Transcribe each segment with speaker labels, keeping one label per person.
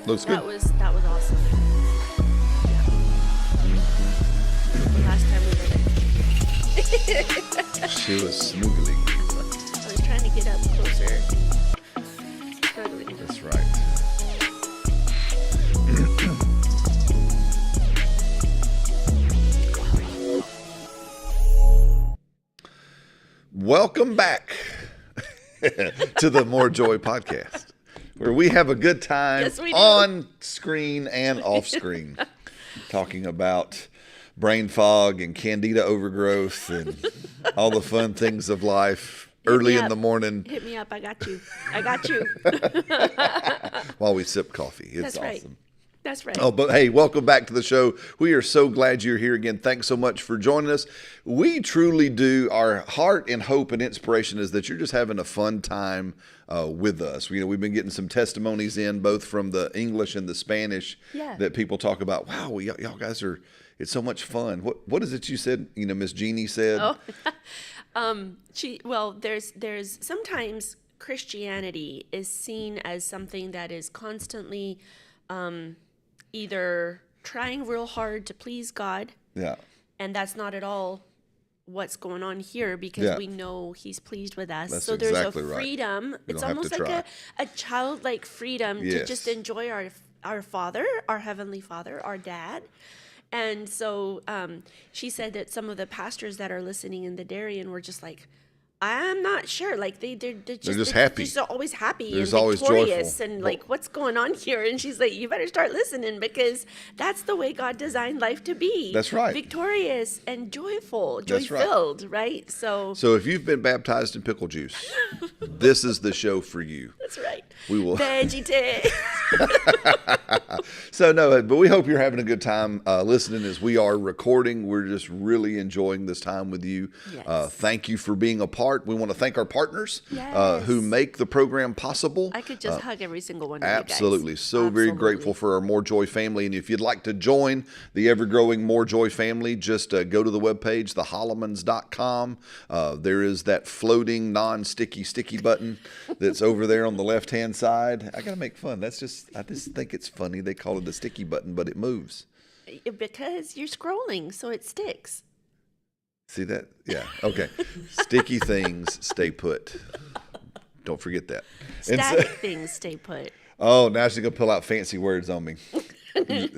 Speaker 1: Looks good.
Speaker 2: That was awesome. Yeah. The last time we were there.
Speaker 1: She was smoogly.
Speaker 2: I was trying to get up closer. Struggling.
Speaker 1: That's right. Welcome back to the More Joy podcast, where we have a good time
Speaker 2: Yes, we do.
Speaker 1: on screen and off screen, talking about brain fog and candida overgrowth and all the fun things of life early in the morning
Speaker 2: Hit me up. I got you. I got you.
Speaker 1: while we sip coffee. It's
Speaker 2: That's right.
Speaker 1: awesome.
Speaker 2: That's right.
Speaker 1: Oh, but hey, welcome back to the show. We are so glad you're here again. Thanks so much for joining us. We truly do. Our heart and hope and inspiration is that you're just having a fun time with us. We've been getting some testimonies in, both from the English and the Spanish, that people talk about. Wow, y'all guys are. It's so much fun. What is it you said? Miss Jeannie said.
Speaker 2: Oh, there's sometimes Christianity is seen as something that is constantly either trying real hard to please God.
Speaker 1: Yeah.
Speaker 2: And that's not at all what's going on here, because we know he's pleased with us.
Speaker 1: That's
Speaker 2: so there's
Speaker 1: exactly
Speaker 2: a
Speaker 1: right.
Speaker 2: freedom.
Speaker 1: You
Speaker 2: It's
Speaker 1: don't have
Speaker 2: almost
Speaker 1: to
Speaker 2: like
Speaker 1: try.
Speaker 2: a childlike freedom to
Speaker 1: Yes.
Speaker 2: just enjoy our Father, our Heavenly Father, our Dad. And so she said that some of the pastors that are listening in the Darien were just like, I'm not sure. Like they're just
Speaker 1: happy.
Speaker 2: They're just always happy
Speaker 1: They're
Speaker 2: and
Speaker 1: just always
Speaker 2: victorious
Speaker 1: joyful.
Speaker 2: and like, what's going on here? And she's like, you better start listening, because that's the way God designed life to be.
Speaker 1: That's right.
Speaker 2: Victorious and joyful,
Speaker 1: That's right.
Speaker 2: joy-filled, right? So
Speaker 1: So if you've been baptized in pickle juice, this is the show for you.
Speaker 2: that's right.
Speaker 1: We will.
Speaker 2: Veggie.
Speaker 1: So no, but we hope you're having a good time listening as we are recording. We're just really enjoying this time with you.
Speaker 2: Yes.
Speaker 1: Thank you for being a part. We want to thank our partners
Speaker 2: Yes.
Speaker 1: who make the program possible.
Speaker 2: I could just hug every single one of
Speaker 1: Absolutely.
Speaker 2: you guys.
Speaker 1: So very grateful for our More Joy family. And if you'd like to join the ever-growing More Joy family, just go to the webpage, thehollimans.com. There is that floating, non-sticky button that's over there on the left-hand side. I got to make fun. I just think it's funny. They call it a sticky button, but it moves.
Speaker 2: Because you're scrolling, so it sticks.
Speaker 1: See that? Yeah. Okay. Sticky things stay put. Don't forget that. And so-
Speaker 2: Static things stay put.
Speaker 1: Oh, now she's going to pull out fancy words on me. I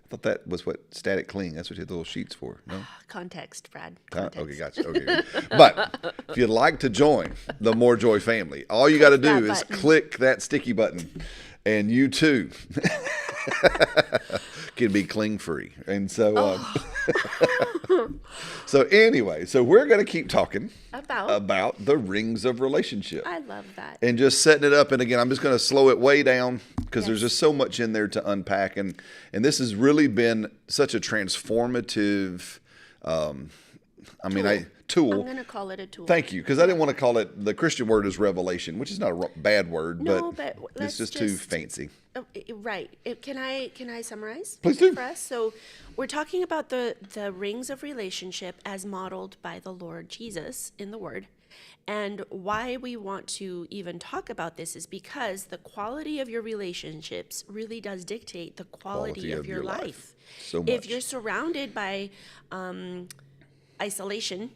Speaker 1: thought that was what static cling. That's what you had the little sheets for. No?
Speaker 2: Context, Brad.
Speaker 1: Okay, gotcha. Okay. But if you'd like to join the More Joy family, all you got to do
Speaker 2: that
Speaker 1: is
Speaker 2: button.
Speaker 1: click that sticky button, and you too can be cling free. And so, so anyway, so we're going to keep talking about the rings of relationship.
Speaker 2: I love that.
Speaker 1: And just setting it up. And again, I'm just going to slow it way down because there's just so much in there to unpack. And this has really been such a transformative, tool.
Speaker 2: I'm going to call it a tool.
Speaker 1: Thank you. Because I didn't want to call it, the Christian word is revelation, which is not a bad word,
Speaker 2: No,
Speaker 1: but
Speaker 2: but
Speaker 1: it's
Speaker 2: let's
Speaker 1: just too fancy.
Speaker 2: Right. Can I summarize?
Speaker 1: Please do.
Speaker 2: For us? So we're talking about the rings of relationship as modeled by the Lord Jesus in the Word. And why we want to even talk about this is because the quality of your relationships really does dictate the quality of your life.
Speaker 1: So much.
Speaker 2: If you're surrounded by isolation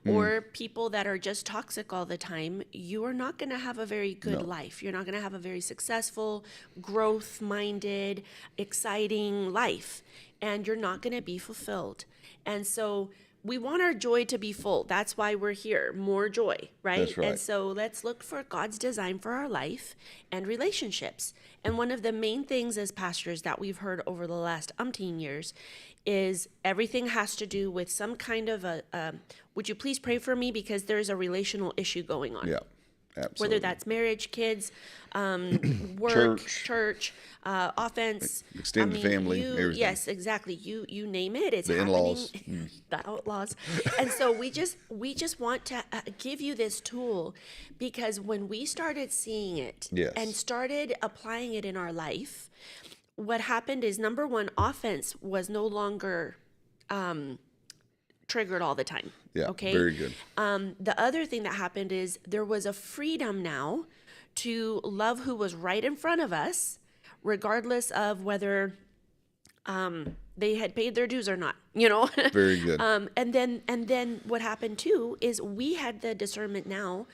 Speaker 2: or people that are just toxic all the time, you are not going to have a very good life. You're not going to have a very successful, growth-minded, exciting life, and you're not going to be fulfilled. And so we want our joy to be full. That's why we're here. More joy, right?
Speaker 1: That's right.
Speaker 2: And so let's look for God's design for our life and relationships. And one of the main things as pastors that we've heard over the last umpteen years is everything has to do with some kind of would you please pray for me, because there's a relational issue going on.
Speaker 1: Yeah, absolutely.
Speaker 2: Whether that's marriage, kids, work, church, offense,
Speaker 1: Extended family, everything.
Speaker 2: Yes, exactly. You name it. It's
Speaker 1: The in-laws.
Speaker 2: happening. The outlaws. And so we just want to give you this tool, because when we started seeing it and started applying it in our life, what happened is, number one, offense was no longer triggered all the time.
Speaker 1: Yeah,
Speaker 2: okay.
Speaker 1: very good.
Speaker 2: The other thing that happened is there was a freedom now to love who was right in front of us, regardless of whether they had paid their dues or not, you know.
Speaker 1: Very good.
Speaker 2: And then what happened too is we had the discernment now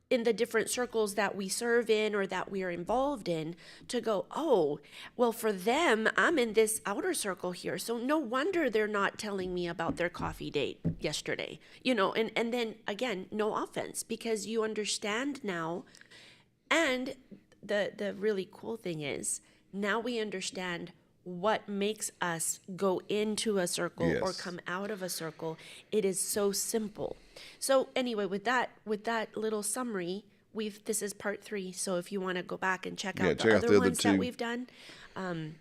Speaker 2: in the different circles that we serve in or that we are involved in to go, oh, well, for them, I'm in this outer circle here. So no wonder they're not telling me about their coffee date yesterday, you know, and then again, no offense, because you understand now. And the really cool thing is now we understand what makes us go into a circle
Speaker 1: Yes.
Speaker 2: or come out of a circle. It is so simple. So anyway, with that little summary, this is part 3. So if you want to go back and check out the other ones that we've done,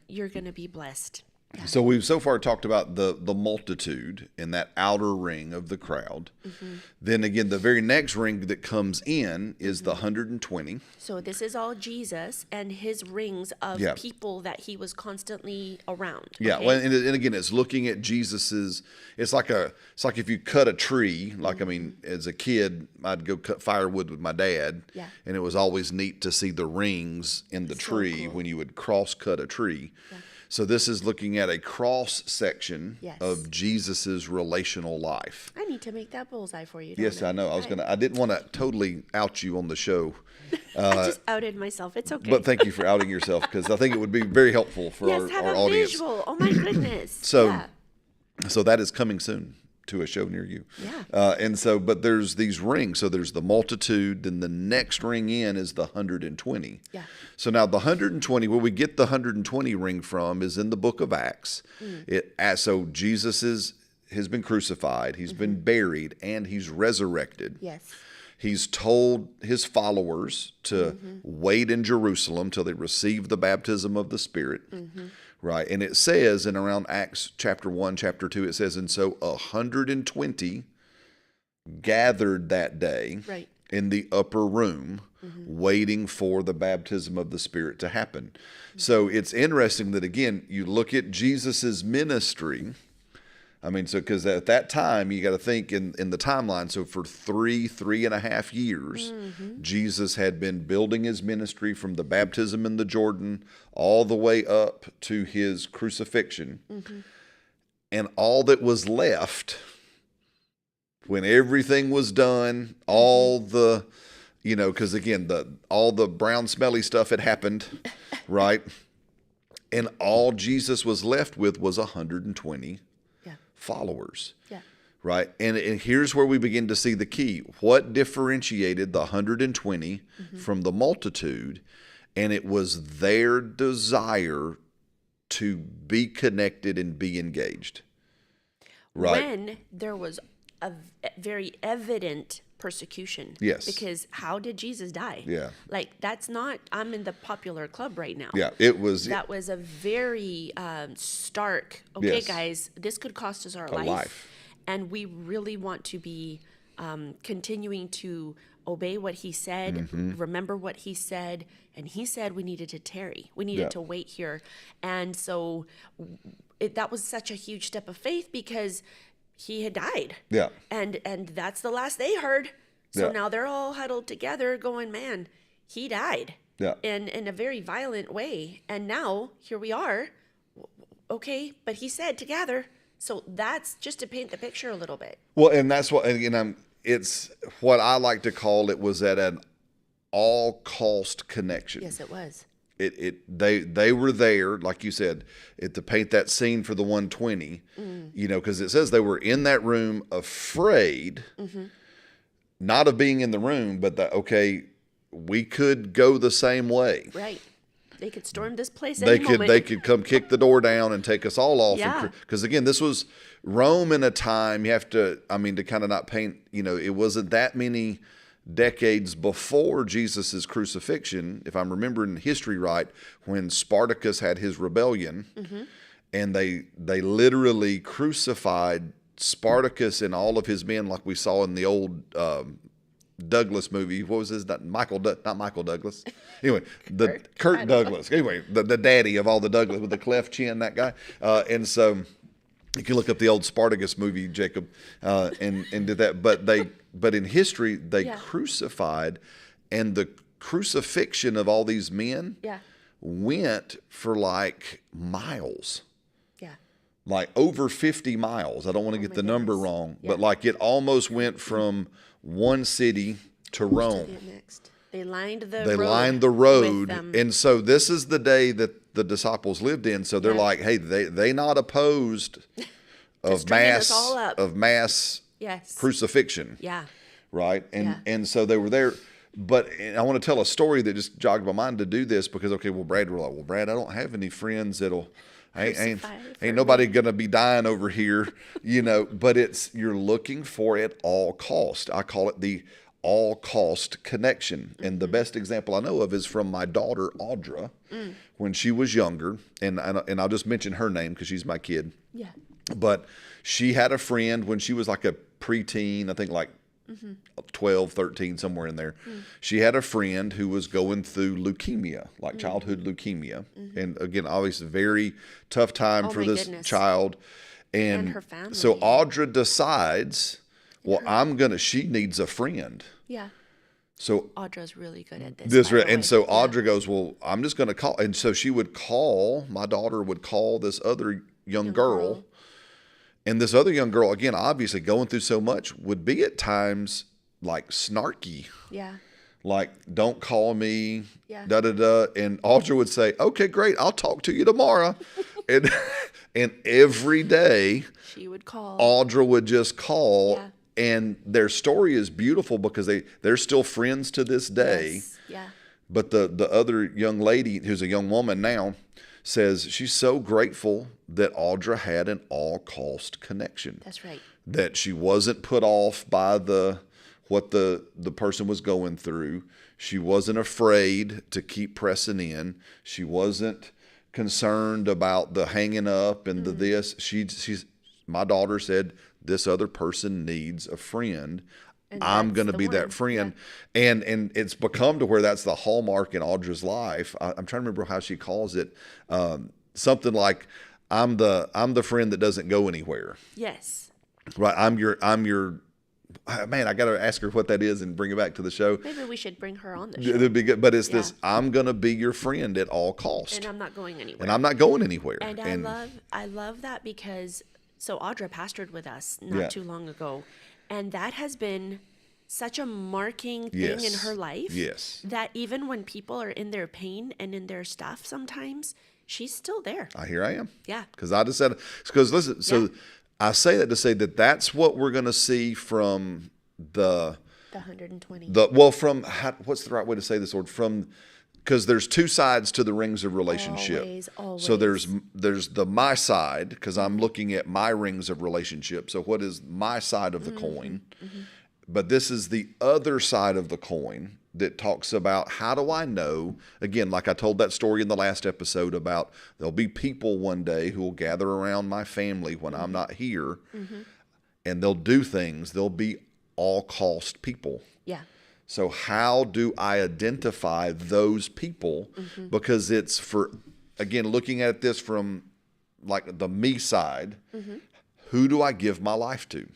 Speaker 2: you're going to be blessed.
Speaker 1: So we've so far talked about the multitude in that outer ring of the crowd. Mm-hmm. Then again, the very next ring that comes in is the 120.
Speaker 2: So this is all Jesus and his rings of people that he was constantly around.
Speaker 1: Yeah,
Speaker 2: okay?
Speaker 1: well, and again, it's looking at Jesus's. It's like if you cut a tree. Like I mean, as a kid, I'd go cut firewood with my dad, and it was always neat to see the rings in the tree when you would cross cut a tree. Yeah. So this is looking at a cross section of Jesus's relational life.
Speaker 2: I need to make that bullseye for you.
Speaker 1: Yes, I know. I didn't want to totally out you on the show.
Speaker 2: I just outed myself. It's okay.
Speaker 1: But thank you for outing yourself, because I think it would be very helpful for our audience.
Speaker 2: Visual. Oh my goodness.
Speaker 1: So that is coming soon to a show near you.
Speaker 2: Yeah.
Speaker 1: But there's these rings. So there's the multitude, then the next ring in is the 120.
Speaker 2: Yeah.
Speaker 1: So now the 120, where we get the 120 ring from is in the book of Acts. So Jesus has been crucified, he's been buried, and he's resurrected.
Speaker 2: Yes.
Speaker 1: He's told his followers to wait in Jerusalem till they receive the baptism of the Spirit. Right. And it says in around Acts chapter 1, chapter 2, it says, and so 120 gathered that day in the upper room waiting for the baptism of the Spirit to happen. So it's interesting that, again, you look at Jesus's ministry. I mean, so because at that time, you got to think in the timeline. So for 3.5 years, Jesus had been building his ministry from the baptism in the Jordan all the way up to his crucifixion. And all that was left, when everything was done, all the, because again, all the brown smelly stuff had happened, right? And all Jesus was left with was 120 followers. Yeah. Right. And here's where we begin to see the key. What differentiated the 120 from the multitude? And it was their desire to be connected and be engaged. Right.
Speaker 2: When there was a very evident persecution.
Speaker 1: Yes.
Speaker 2: Because how did Jesus die?
Speaker 1: Yeah.
Speaker 2: Like, that's not, I'm in the popular club right now.
Speaker 1: Yeah, that
Speaker 2: was a very stark, guys, this could cost us our life. And we really want to be continuing to obey what he said, remember what he said. And he said we needed to tarry. We needed to wait here. And so that was such a huge step of faith, because he had died. Yeah. And that's the last they heard. So now they're all huddled together going, man, he died. Yeah. In a very violent way. And now here we are. Okay, but he said together. So that's just to paint the picture a little bit.
Speaker 1: Well, and that's what, again, it's what I like to call it was at an all cost connection.
Speaker 2: Yes, it was.
Speaker 1: They were there, like you said, to paint that scene for the 120, because it says they were in that room afraid, not of being in the room, but that, we could go the same way.
Speaker 2: Right. They could storm this place any moment.
Speaker 1: They could come kick the door down and take us all off. Yeah. Because again, this was Rome in a time, you have to, to kind of not paint, it wasn't that many decades before Jesus's crucifixion, if I'm remembering history right, when Spartacus had his rebellion, and they literally crucified Spartacus and all of his men, like we saw in the old Douglas movie. What was his? Not Michael Douglas. Anyway, Kirk Douglas. Anyway, the daddy of all the Douglas with the cleft chin, that guy. And so you can look up the old Spartacus movie, Jacob, and did that. But in history, they crucified, and the crucifixion of all these men went for like miles.
Speaker 2: Yeah.
Speaker 1: Like over 50 miles. I don't want to get the number
Speaker 2: goodness.
Speaker 1: wrong,
Speaker 2: Yeah.
Speaker 1: but like it almost went from one city to Rome.
Speaker 2: To the next. They lined the
Speaker 1: They
Speaker 2: road.
Speaker 1: lined the
Speaker 2: with
Speaker 1: road.
Speaker 2: them.
Speaker 1: And so this is the day that the disciples lived in. So they're
Speaker 2: Yeah.
Speaker 1: like, hey, they not opposed of
Speaker 2: stringing us all up.
Speaker 1: mass
Speaker 2: Yes.
Speaker 1: crucifixion.
Speaker 2: Yeah.
Speaker 1: Right.
Speaker 2: Yeah.
Speaker 1: And so they were there. But I want to tell a story that just jogged my mind to do this because, okay, well, Brad, we're like, well, Brad, I don't have any friends that'll, ain't nobody going to be dying over here, but you're looking for at all cost. I call it the all cost connection. And the best example I know of is from my daughter, Audra, when she was younger. And I'll just mention her name because she's my kid.
Speaker 2: Yeah.
Speaker 1: But she had a friend when she was like a preteen, I think like 12, 13, somewhere in there. She had a friend who was going through leukemia, like childhood leukemia. And again, obviously very tough time for this child.
Speaker 2: And her family.
Speaker 1: So Audra decides, well, she needs a friend.
Speaker 2: Yeah.
Speaker 1: So
Speaker 2: Audra's really good at this.
Speaker 1: and so Audra goes, well, I'm just going to call. And so my daughter would call this other young girl. And this other young girl, again, obviously going through so much, would be at times like snarky.
Speaker 2: Yeah.
Speaker 1: Like, don't call me,
Speaker 2: Yeah.
Speaker 1: da-da-da. And Audra would say, okay, great, I'll talk to you tomorrow. and every day,
Speaker 2: she would call.
Speaker 1: Audra would just call.
Speaker 2: Yeah.
Speaker 1: And their story is beautiful because they're still friends to this day.
Speaker 2: Yes. Yeah.
Speaker 1: But the other young lady, who's a young woman now, says she's so grateful that Audra had an all-cost connection.
Speaker 2: That's right.
Speaker 1: That she wasn't put off by what the person was going through. She wasn't afraid to keep pressing in. She wasn't concerned about the hanging up and the this. My daughter said, this other person needs a friend. And I'm going to be that friend. Yeah. And it's become to where that's the hallmark in Audra's life. I'm trying to remember how she calls it. Something like, I'm the friend that doesn't go anywhere.
Speaker 2: Yes.
Speaker 1: Right. I'm your man, I got to ask her what that is and bring it back to the show.
Speaker 2: Maybe we should bring her on the show.
Speaker 1: It'd be good. But it's this, I'm going to be your friend at all costs.
Speaker 2: And I'm not going anywhere.
Speaker 1: And
Speaker 2: I love that because Audra pastored with us not too long ago. And that has been such a marking thing in her life.
Speaker 1: Yes.
Speaker 2: That even when people are in their pain and in their stuff sometimes, she's still there.
Speaker 1: Here I am.
Speaker 2: Yeah.
Speaker 1: Because I just said, because listen, so I say that to say that that's what we're going to see from the
Speaker 2: 120.
Speaker 1: What's the right way to say this, Lord? Because there's two sides to the rings of relationship.
Speaker 2: Always.
Speaker 1: So there's the my side, because I'm looking at my rings of relationship. So what is my side of the coin? Mm-hmm. But this is the other side of the coin that talks about how do I know, again, like I told that story in the last episode about there'll be people one day who will gather around my family when I'm not here, and they'll do things. They'll be all cost people.
Speaker 2: Yeah.
Speaker 1: So how do I identify those people? Because it's looking at this from like the me side, who do I give my life to?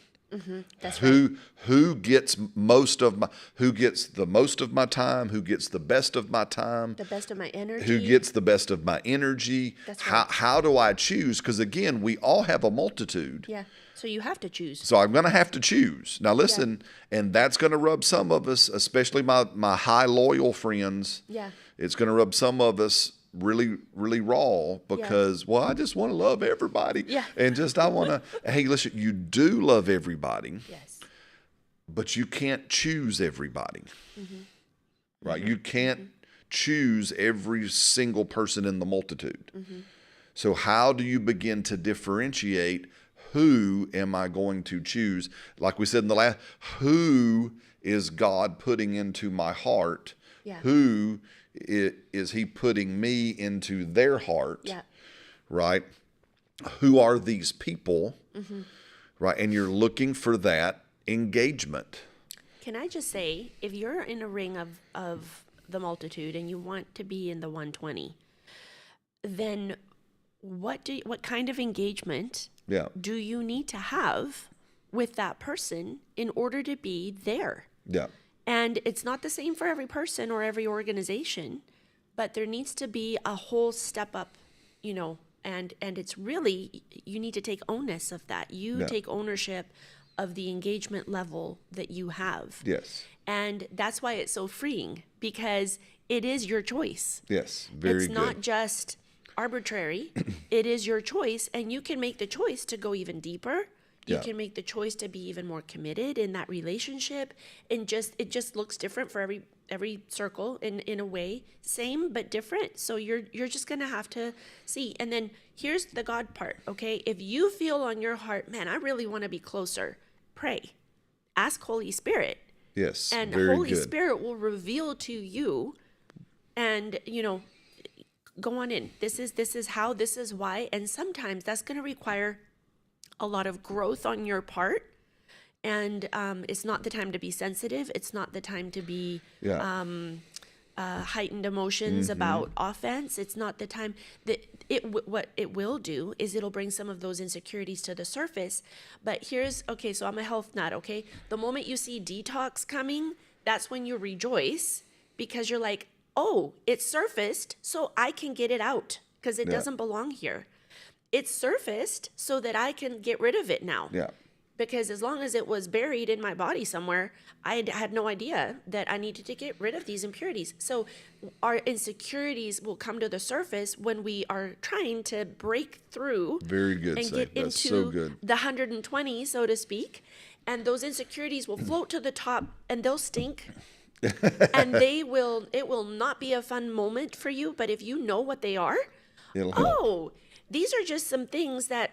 Speaker 2: That's
Speaker 1: who gets the most of my time, who gets the best of my time,
Speaker 2: the best of my energy,
Speaker 1: who gets the best of my energy.
Speaker 2: That's right.
Speaker 1: How do I choose? Because again, we all have a multitude.
Speaker 2: Yeah. So you have to choose.
Speaker 1: So I'm going to have to choose. Now listen, and that's going to rub some of us, especially my high loyal friends.
Speaker 2: Yeah.
Speaker 1: It's going to rub some of us really, really raw because, I just want to love everybody.
Speaker 2: Yeah.
Speaker 1: And I want to, hey, listen, you do love everybody.
Speaker 2: Yes.
Speaker 1: But you can't choose everybody. Right? You can't choose every single person in the multitude. So how do you begin to differentiate who am I going to choose? Like we said in the last, who is God putting into my heart?
Speaker 2: Yeah.
Speaker 1: Who is he putting me into their heart?
Speaker 2: Yeah.
Speaker 1: Right? Who are these people? Right? And you're looking for that engagement.
Speaker 2: Can I just say, if you're in a ring of the multitude and you want to be in the 120, then what kind of engagement do you need to have with that person in order to be there?
Speaker 1: Yeah.
Speaker 2: And it's not the same for every person or every organization, but there needs to be a whole step up, and it's really, you need to take onus of that. You take ownership of the engagement level that you have.
Speaker 1: Yes.
Speaker 2: And that's why it's so freeing, because it is your choice.
Speaker 1: Yes. Very
Speaker 2: It's
Speaker 1: good.
Speaker 2: not just arbitrary. It is your choice, and you can make the choice to go even deeper. You can make the choice to be even more committed in that relationship, and it just looks different for every circle in a way, same but different. So you're just gonna have to see. And then here's the God part, okay? If you feel on your heart, man, I really want to be closer, pray, ask Holy Spirit.
Speaker 1: Yes.
Speaker 2: And
Speaker 1: very
Speaker 2: Holy
Speaker 1: good.
Speaker 2: Spirit will reveal to you, and go on in. This is how, this is why. And sometimes that's going to require a lot of growth on your part. And it's not the time to be sensitive. It's not the time to be heightened emotions about offense. It's not the time that what it will do is it'll bring some of those insecurities to the surface. But so I'm a health nut, okay? The moment you see detox coming, that's when you rejoice, because you're like, oh, it surfaced, so I can get it out, because it doesn't belong here. It's surfaced so that I can get rid of it now.
Speaker 1: Yeah.
Speaker 2: Because as long as it was buried in my body somewhere, I had no idea that I needed to get rid of these impurities. So our insecurities will come to the surface when we are trying to break through.
Speaker 1: Very good,
Speaker 2: and get
Speaker 1: That's
Speaker 2: into
Speaker 1: so good.
Speaker 2: the 120, so to speak. And those insecurities will float to the top, and they'll stink. And it will not be a fun moment for you. But if you know what they are, these are just some things that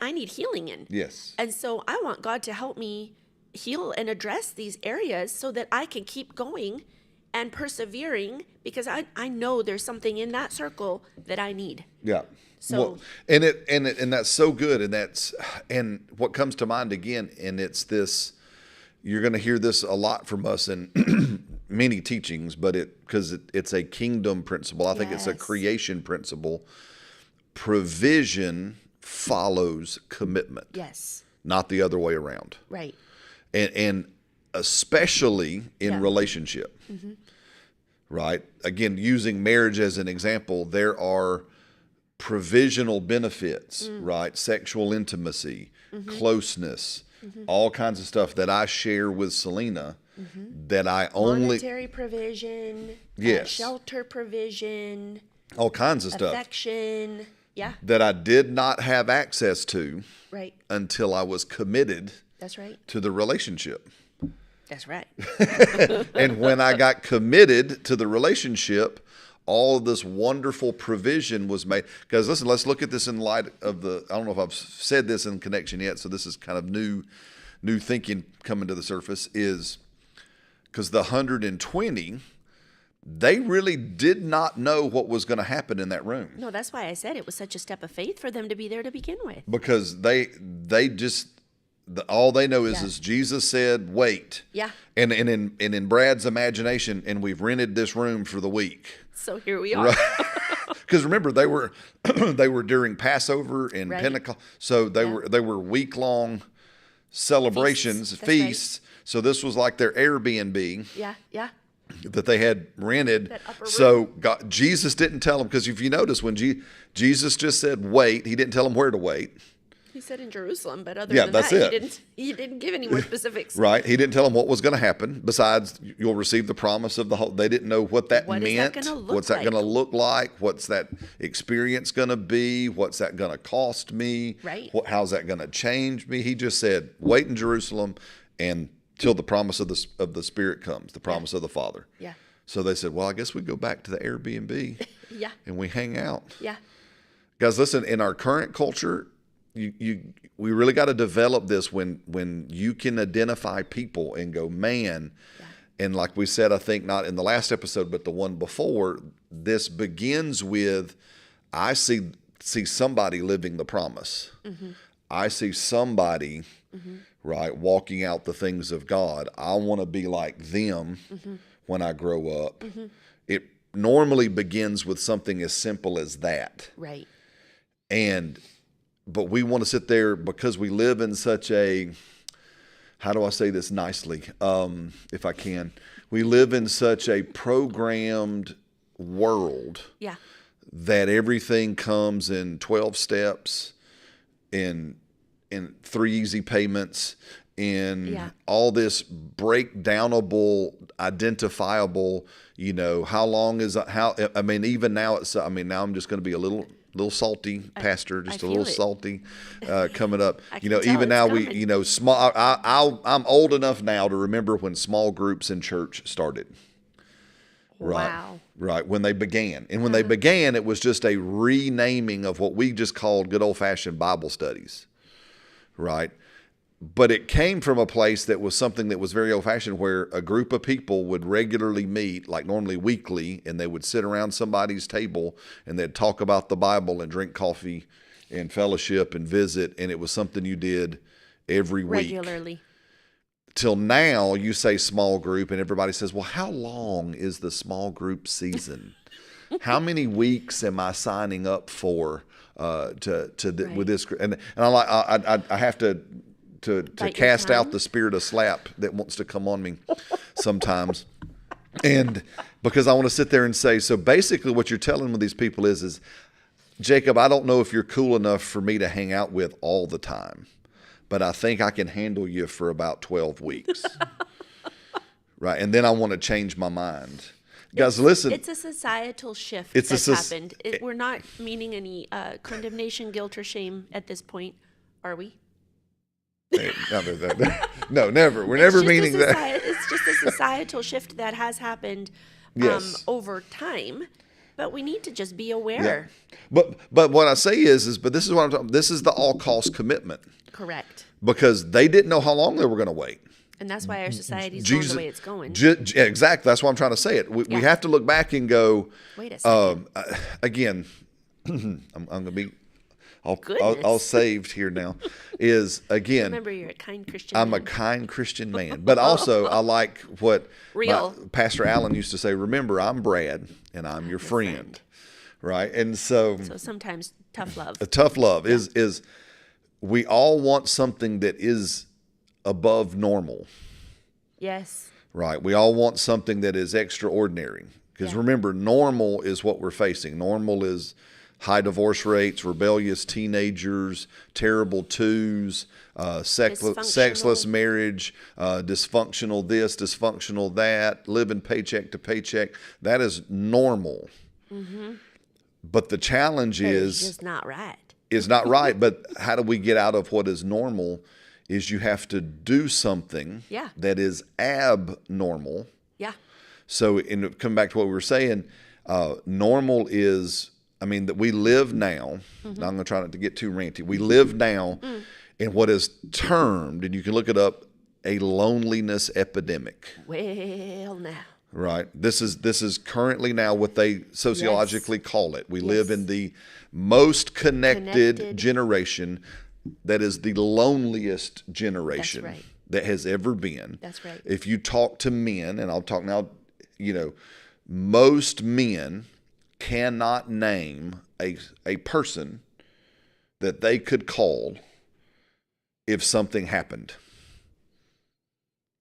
Speaker 2: I need healing in.
Speaker 1: Yes.
Speaker 2: And so I want God to help me heal and address these areas so that I can keep going and persevering, because I know there's something in that circle that I need.
Speaker 1: Yeah.
Speaker 2: So
Speaker 1: and that's so good, and what comes to mind again, and it's this. You're going to hear this a lot from us in many teachings, but because it's a kingdom principle. I think it's a creation principle. Provision follows commitment.
Speaker 2: Yes.
Speaker 1: Not the other way around.
Speaker 2: Right.
Speaker 1: And especially in relationship. Mm-hmm. Right? Again, using marriage as an example, there are provisional benefits, right? Sexual intimacy, closeness, all kinds of stuff that I share with Celina that I only...
Speaker 2: Monetary provision, shelter provision,
Speaker 1: all kinds of stuff.
Speaker 2: Affection,
Speaker 1: that I did not have access to until I was committed
Speaker 2: That's right.
Speaker 1: to the relationship.
Speaker 2: That's right.
Speaker 1: And when I got committed to the relationship, all of this wonderful provision was made. Because listen, let's look at this in light of I don't know if I've said this in connection yet, so this is kind of new thinking coming to the surface, is because the 120, they really did not know what was going to happen in that room.
Speaker 2: No, that's why I said it was such a step of faith for them to be there to begin with.
Speaker 1: Because they just... all they know is Jesus said, wait.
Speaker 2: Yeah.
Speaker 1: And in Brad's imagination, and we've rented this room for the week.
Speaker 2: So here we are.
Speaker 1: Because remember, they were during Passover and Pentecost, so they were week-long celebrations, feasts. Right. So this was like their Airbnb.
Speaker 2: Yeah.
Speaker 1: That they had rented.
Speaker 2: That upper room.
Speaker 1: So Jesus didn't tell them, because if you notice, when Jesus just said wait, he didn't tell them where to wait.
Speaker 2: He said in Jerusalem, but other than that, he didn't give any more specifics.
Speaker 1: Right. He didn't tell them what was going to happen. Besides, you'll receive the promise of the whole. They didn't know what that meant. What's that going to look like? What's that experience going to be? What's that going to cost me?
Speaker 2: Right.
Speaker 1: How's that going to change me? He just said, wait in Jerusalem and till the promise of the Spirit comes, the promise of the Father.
Speaker 2: Yeah.
Speaker 1: So they said, well, I guess we go back to the Airbnb. And we hang out.
Speaker 2: Yeah.
Speaker 1: Guys, listen, in our current culture, we really got to develop this when you can identify people and go, man, and like we said, I think not in the last episode, but the one before, this begins with, I see somebody living the promise. Mm-hmm. I see somebody, right, walking out the things of God. I want to be like them when I grow up. Mm-hmm. It normally begins with something as simple as that.
Speaker 2: Right.
Speaker 1: But we want to sit there because we live in such a, how do I say this nicely, if I can? We live in such a programmed world
Speaker 2: Yeah.
Speaker 1: that everything comes in 12 steps, in 3 easy payments, in all this breakdownable, identifiable, how long is how, I mean, even now now I'm just going to be a little salty, Pastor, just a little salty coming up. Even now small, I'm old enough now to remember when small groups in church started. Right.
Speaker 2: Wow.
Speaker 1: Right. When they began. And when they began, it was just a renaming of what we just called good old fashioned Bible studies. Right. But it came from a place that was something that was very old fashioned, where a group of people would regularly meet, like normally weekly, and they would sit around somebody's table and they'd talk about the Bible and drink coffee and fellowship and visit. And it was something you did every week.
Speaker 2: Regularly.
Speaker 1: Till now, you say small group, and everybody says, well, how long is the small group season? How many weeks am I signing up for with this? And I have to cast out the spirit of slap that wants to come on me sometimes. And because I want to sit there and say, so basically what you're telling these people is, Jacob, I don't know if you're cool enough for me to hang out with all the time, but I think I can handle you for about 12 weeks. Right. And then I want to change my mind. Guys, listen.
Speaker 2: It's a societal shift that's happened. We're not meaning any condemnation, guilt, or shame at this point, are we?
Speaker 1: No, never. We're never meaning that.
Speaker 2: It's just a societal shift that has happened over time. But we need to just be aware.
Speaker 1: Yeah. But what I say is but this is what I'm talking. This is the all cost commitment.
Speaker 2: Correct.
Speaker 1: Because they didn't know how long they were going to wait.
Speaker 2: And that's why our society's going the way it's going.
Speaker 1: Exactly. That's why I'm trying to say it. We have to look back and go.
Speaker 2: Wait a second.
Speaker 1: Again, I'm going to be all saved here now.
Speaker 2: Remember, you're a kind Christian man.
Speaker 1: I'm a kind Christian man. But also, I like what Pastor Allen used to say, remember, I'm Brad, and I'm your friend. Right? And so
Speaker 2: sometimes tough love.
Speaker 1: Tough love is we all want something that is above normal.
Speaker 2: Yes.
Speaker 1: Right. We all want something that is extraordinary. Because remember, normal is what we're facing. Normal is high divorce rates, rebellious teenagers, terrible twos, sexless marriage, dysfunctional this, dysfunctional that, living paycheck to paycheck. That is normal. Mm-hmm. But the challenge is
Speaker 2: just not right.
Speaker 1: Is not right. But how do we get out of what is normal? Is you have to do something that is abnormal. Yeah. So, come back to what we were saying, normal is, that we live now. Mm-hmm. Now I'm going to try not to get too ranty. We live now in what is termed, and you can look it up, a loneliness epidemic.
Speaker 2: Well, now.
Speaker 1: Right. This is currently now what they sociologically call it. We live in the most connected generation that is the loneliest generation that has ever been.
Speaker 2: That's right.
Speaker 1: If you talk to men, and I'll talk now, most men cannot name a person that they could call if something happened.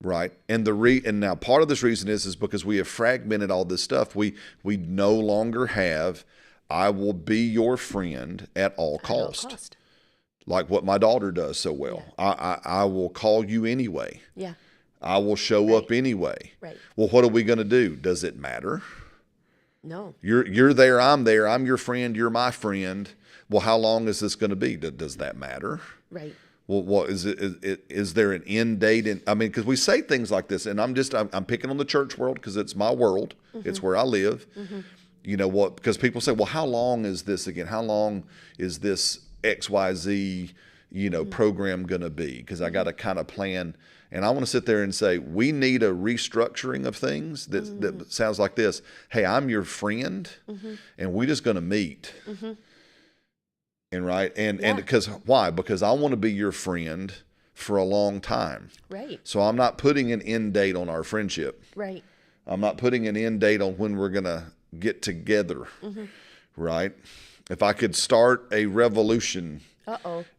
Speaker 1: Right. And and now part of this reason is because we have fragmented all this stuff. We no longer have, I will be your friend at all cost. Like what my daughter does so well. Yeah. I will call you anyway. Yeah. I will show up anyway. Right. Well, what are we going to do? Does it matter?
Speaker 2: No.
Speaker 1: You're there, I'm there. I'm your friend, you're my friend. Well, how long is this going to be? Does that matter? Right. Well, what is it? Is there an end date? Because we say things like this, and I'm picking on the church world because it's my world. Mm-hmm. It's where I live. Mm-hmm. You know what? Because people say, well, how long is this again? How long is this XYZ, program going to be? Because I got to kind of plan. And I want to sit there and say, we need a restructuring of things that sounds like this. Hey, I'm your friend, and we're just going to meet. Mm-hmm. And because why? Because I want to be your friend for a long time. Right. So I'm not putting an end date on our friendship. Right. I'm not putting an end date on when we're going to get together. Mm-hmm. Right. If I could start a revolution,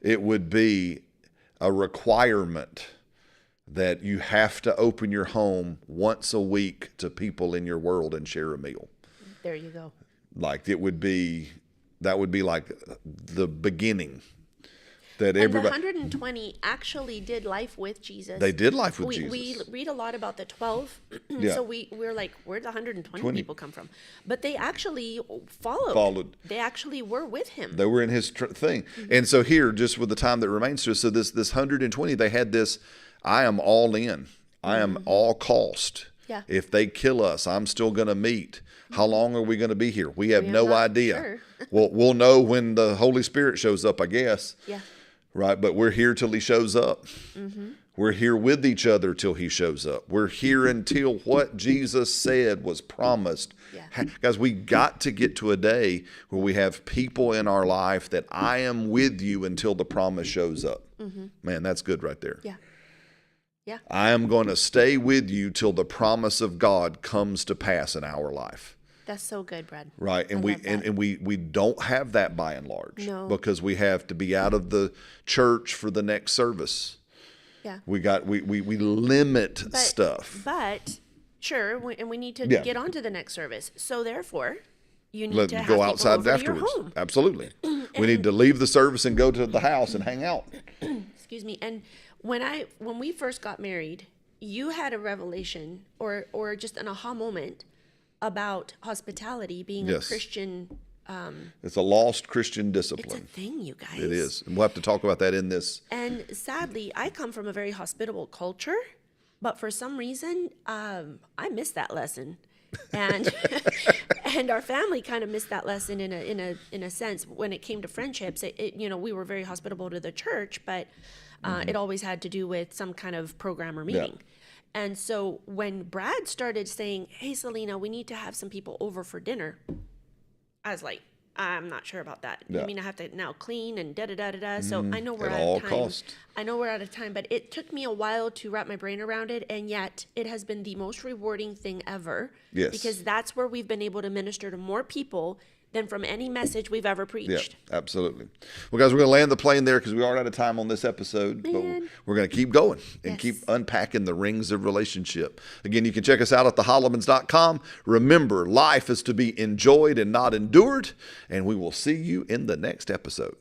Speaker 1: it would be a requirement that you have to open your home once a week to people in your world and share a meal.
Speaker 2: There you go.
Speaker 1: Like that would be like the beginning. That
Speaker 2: And
Speaker 1: everybody,
Speaker 2: the 120 actually did life with Jesus.
Speaker 1: they did life with
Speaker 2: we,
Speaker 1: Jesus.
Speaker 2: We read a lot about the 12.
Speaker 1: Yeah.
Speaker 2: So we're like, where'd the 120 people come from? But they actually followed. They actually were with him.
Speaker 1: They were in his thing. And so here, just with the time that remains to us, so this 120, they had this, I am all in. I am all cost.
Speaker 2: Yeah.
Speaker 1: If they kill us, I'm still going to meet. How long are we going to be here? We have no idea.
Speaker 2: Sure.
Speaker 1: We'll know when the Holy Spirit shows up, I guess.
Speaker 2: Yeah.
Speaker 1: Right? But we're here till he shows up. We're here with each other till he shows up. We're here until what Jesus said was promised.
Speaker 2: Yeah.
Speaker 1: Guys, we got to get to a day where we have people in our life that I am with you until the promise shows up. Man, that's good right there.
Speaker 2: Yeah. Yeah.
Speaker 1: I am going to stay with you till the promise of God comes to pass in our life.
Speaker 2: That's so good, Brad.
Speaker 1: Right. And we don't have that by and large.
Speaker 2: No.
Speaker 1: Because we have to be out of the church for the next service.
Speaker 2: Yeah.
Speaker 1: We limit stuff.
Speaker 2: But sure, and we need to
Speaker 1: Yeah.
Speaker 2: get on to the next service. So therefore, you need to have
Speaker 1: go
Speaker 2: people
Speaker 1: outside
Speaker 2: over to your
Speaker 1: afterwards.
Speaker 2: home.
Speaker 1: Absolutely. We need to leave the service and go to the house and hang out.
Speaker 2: Excuse me. And when we first got married, you had a revelation or just an aha moment about hospitality being a
Speaker 1: Yes.
Speaker 2: Christian.
Speaker 1: It's a lost Christian
Speaker 2: It's a
Speaker 1: discipline.
Speaker 2: thing, you guys.
Speaker 1: It is. And we'll have to talk about that in this.
Speaker 2: And sadly, I come from a very hospitable culture, but for some reason, I missed that lesson, and and our family kind of missed that lesson in a sense when it came to friendships. We were very hospitable to the church, but it always had to do with some kind of program or meeting. And so when Brad started saying, "Hey, Celina, we need to have some people over for dinner," I was like, I'm not sure about that.
Speaker 1: Yeah.
Speaker 2: I mean, I have to now clean and da-da-da-da-da. So I know we're
Speaker 1: At
Speaker 2: out
Speaker 1: all
Speaker 2: of time.
Speaker 1: cost.
Speaker 2: I know we're out of time, but it took me a while to wrap my brain around it. And yet it has been the most rewarding thing ever.
Speaker 1: Yes.
Speaker 2: Because that's where we've been able to minister to more people than from any message we've ever
Speaker 1: Yeah,
Speaker 2: preached.
Speaker 1: absolutely. Well, guys, we're going to land the plane there because we are out of time on this episode. But we're going to keep going and keep unpacking the rings of relationship. Again, you can check us out at thehollimans.com. Remember, life is to be enjoyed and not endured. And we will see you in the next episode.